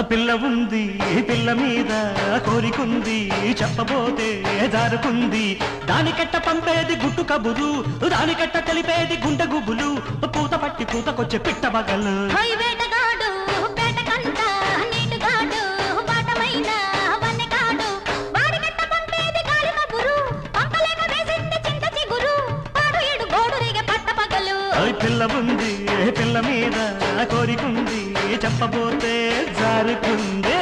పిల్ల ఉంది పిల్ల మీద కోరికుంది చెప్పబోతే జారుకుంది దానికెట్ట పంపేది గుట్టు కబురు దానికెట్ట తెలిపేది గుండె గుబులు పూత పట్టి పూతకొచ్చే పిట్ట బగలు పిల్ల ఉంది పిల్ల మీద కోరికుంది చెప్పబోతే జారుకుంది